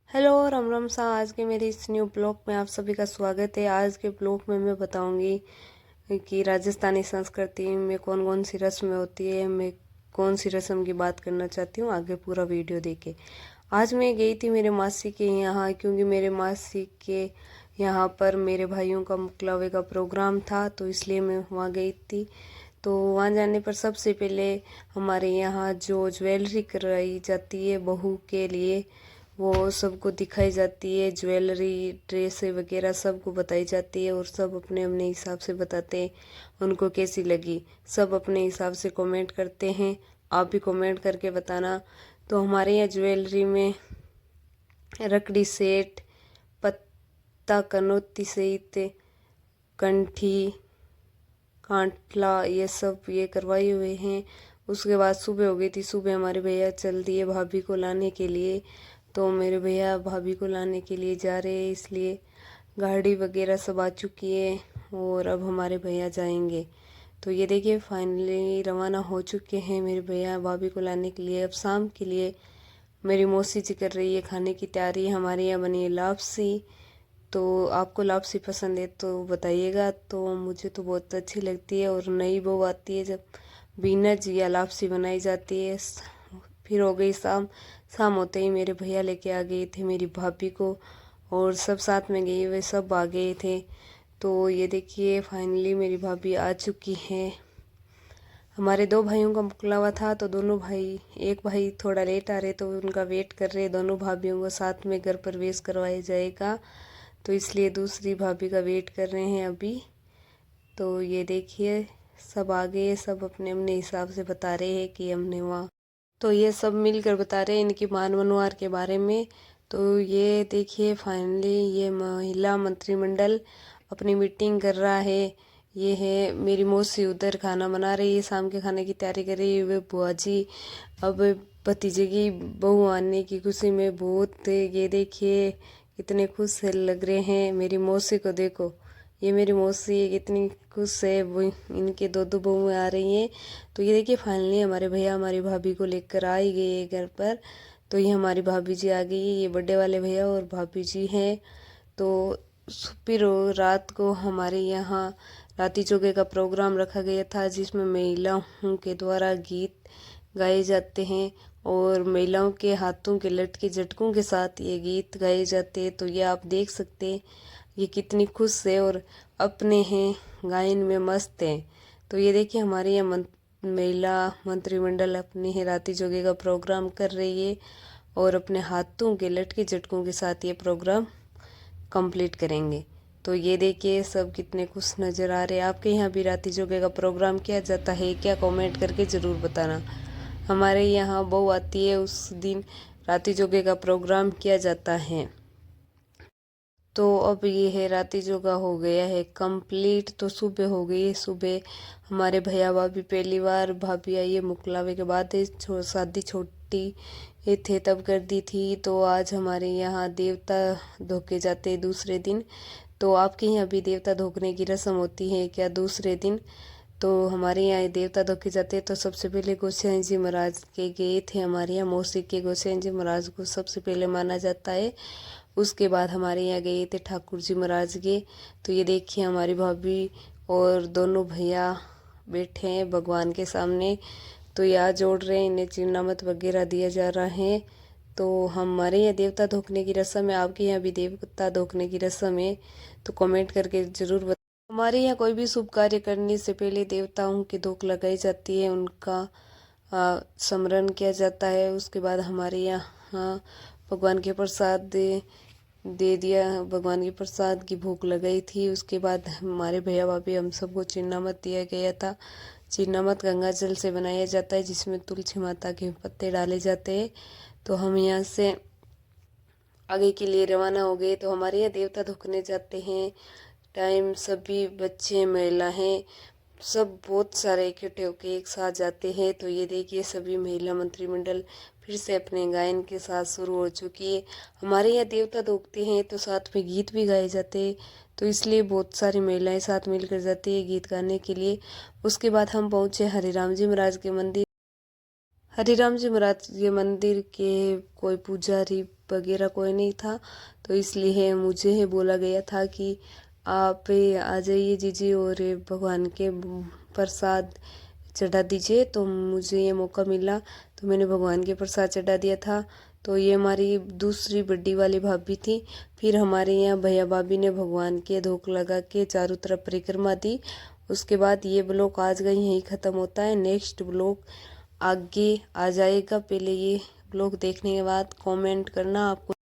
Hello Ram Ram सा। आज के मेरे इस न्यू ब्लॉग में आप सभी का स्वागत है। आज के ब्लॉग में मैं बताऊंगी कि राजस्थानी संस्कृति में कौन कौन सी रस्में होती है। मैं कौन सी रस्म की बात करना चाहती हूँ, आगे पूरा वीडियो देखे। आज मैं गई थी मेरे मासी के यहाँ, क्योंकि मेरे मासी के यहाँ पर मेरे भाइयों का मुकलावे का प्रोग्राम था, तो इसलिए मैं वहाँ गई थी। तो वहाँ जाने पर सबसे पहले हमारे यहाँ जो ज्वेलरी कराई जाती है बहू के लिए, वो सबको दिखाई जाती है। ज्वेलरी, ड्रेसें वगैरह सबको बताई जाती है और सब अपने अपने हिसाब से बताते हैं उनको कैसी लगी। सब अपने हिसाब से कमेंट करते हैं, आप भी कमेंट करके बताना। तो हमारे यहाँ ज्वेलरी में रकड़ी सेट, पत्ता कनौती सहित कंठी, कांटला, ये सब ये करवाए हुए हैं। उसके बाद सुबह हो गई थी। सुबह हमारे भैया चल दिए भाभी को लाने के लिए। तो मेरे भैया भाभी को लाने के लिए जा रहे हैं, इसलिए गाड़ी वगैरह सब आ चुकी है और अब हमारे भैया जाएंगे। तो ये देखिए फाइनली रवाना हो चुके हैं मेरे भैया भाभी को लाने के लिए। अब शाम के लिए मेरी मौसी जी कर रही है खाने की तैयारी। हमारे यहाँ बनी है लापसी। तो आपको लापसी पसंद है तो बताइएगा। तो मुझे तो बहुत अच्छी लगती है। और नई बहू आती है जब बीनज या लापसी बनाई जाती है। फिर हो गई शाम। शाम होते ही मेरे भैया लेके आ गए थे मेरी भाभी को, और सब साथ में गए हुए सब आ गए थे। तो ये देखिए फाइनली मेरी भाभी आ चुकी है। हमारे दो भाइयों का मुकलावा था, तो दोनों भाई, एक भाई थोड़ा लेट आ रहे तो उनका वेट कर रहे। दोनों भाभीयों को साथ में घर प्रवेश करवाया जाएगा, तो इसलिए दूसरी भाभी का वेट कर रहे हैं अभी। तो ये देखिए सब आ गए, सब अपने अपने हिसाब से बता रहे हैं कि हमने वहाँ। तो ये सब मिलकर बता रहे हैं इनकी मान मनोहार के बारे में। तो ये देखिए फाइनली ये महिला मंत्रिमंडल अपनी मीटिंग कर रहा है। ये है मेरी मौसी उधर खाना बना रही है, शाम के खाने की तैयारी कर रही है। वे बुआ जी अब भतीजे की बहू आने की खुशी में बहुत, ये देखिए कितने खुश लग रहे हैं। मेरी मौसी को देखो, ये मेरी मौसी कितनी खुश है। वो इनके दो दो बहुएं आ रही हैं। तो ये देखिए फाइनली हमारे भैया हमारी भाभी को लेकर आ ही गए घर पर। तो ये हमारी भाभी जी आ गई, ये बड़े वाले भैया और भाभी जी हैं। तो फिर रात को हमारे यहाँ राती जोगे का प्रोग्राम रखा गया था, जिसमें महिलाओं के द्वारा गीत गाए जाते हैं और महिलाओं के हाथों के लटके झटकों के साथ ये गीत गाए जाते हैं। तो ये आप देख सकते हैं ये कितनी खुश है और अपने हैं गायन में मस्त है। तो ये देखिए हमारे यहाँ महिला मंत्रिमंडल अपने ही राती जोगे का प्रोग्राम कर रही है और अपने हाथों के लटके झटकों के साथ ये प्रोग्राम कंप्लीट करेंगे। तो ये देखिए सब कितने खुश नज़र आ रहे हैं। आपके यहाँ भी राती जोगे का प्रोग्राम किया जाता है क्या? कमेंट करके ज़रूर बताना। हमारे यहाँ बहू आती है, उस दिन राती जोगे का प्रोग्राम किया जाता है। तो अब ये है राती जोगा हो गया है कंप्लीट। तो सुबह हो गई। सुबह हमारे भैया भाभी पहली बार, भाभी आई है मुकलावे के बाद, शादी छोटी ये थे तब कर दी थी। तो आज हमारे यहाँ देवता धोके जाते हैं दूसरे दिन। तो आपके यहाँ भी देवता धोकने की रस्म होती है क्या दूसरे दिन? तो हमारे यहाँ देवता धोके जाते हैं। तो सबसे पहले गोसाई जी महाराज के गए थे। हमारे यहाँ मौसी के गोसाई जी महाराज को सबसे पहले माना जाता है। उसके बाद हमारे यहाँ गए थे ठाकुर जी महाराज के। तो ये देखिए हमारी भाभी और दोनों भैया बैठे हैं भगवान के सामने। तो याद जोड़ रहे हैं, इन्हें चिन्नामत वगैरह दिया जा रहा है। तो हमारे यहाँ देवता धोकने की रस्म है, आपके यहाँ भी देवता धोकने की रस्म है? तो कमेंट करके ज़रूर बताइए। हमारे यहाँ कोई भी शुभ कार्य करने से पहले देवताओं की धोक लगाई जाती है, उनका स्मरण किया जाता है। उसके बाद हमारे यहाँ भगवान के प्रसाद दे दिया, भगवान के प्रसाद की भूख लगाई थी। उसके बाद हमारे भैया भाभी हम सबको चिन्नामत दिया गया था। चिन्नामत गंगा जल से बनाया जाता है, जिसमें तुलसी माता के पत्ते डाले जाते हैं। तो हम यहाँ से आगे के लिए रवाना हो गए। तो हमारे यहाँ देवता धोखने जाते हैं टाइम सभी बच्चे महिला हैं सब बहुत सारे इकट्ठे होकर एक साथ जाते हैं। तो ये देखिए सभी महिला मंत्रिमंडल फिर से अपने गायन के साथ शुरू हो चुकी है। हमारे यहाँ देवता धोखते हैं तो साथ में गीत भी गाए जाते हैं, तो इसलिए बहुत सारी महिलाएं साथ मिलकर जाती है गीत गाने के लिए। उसके बाद हम पहुँचे हरिराम जी महाराज के मंदिर। हरिराम जी महाराज के मंदिर के कोई पुजारी वगैरह कोई नहीं था, तो इसलिए मुझे बोला गया था कि आप आ जाइए जीजी और भगवान के प्रसाद चढ़ा दीजिए। तो मुझे ये मौका मिला, तो मैंने भगवान के प्रसाद चढ़ा दिया था। तो ये हमारी दूसरी बड़ी वाली भाभी थी। फिर हमारे यहाँ भैया भाभी ने भगवान के धूप लगा के चारों तरफ परिक्रमा दी। उसके बाद ये ब्लॉग आज का यहीं ख़त्म होता है। नेक्स्ट ब्लॉग आगे आ जाएगा। पहले ये ब्लॉग देखने के बाद कमेंट करना आपको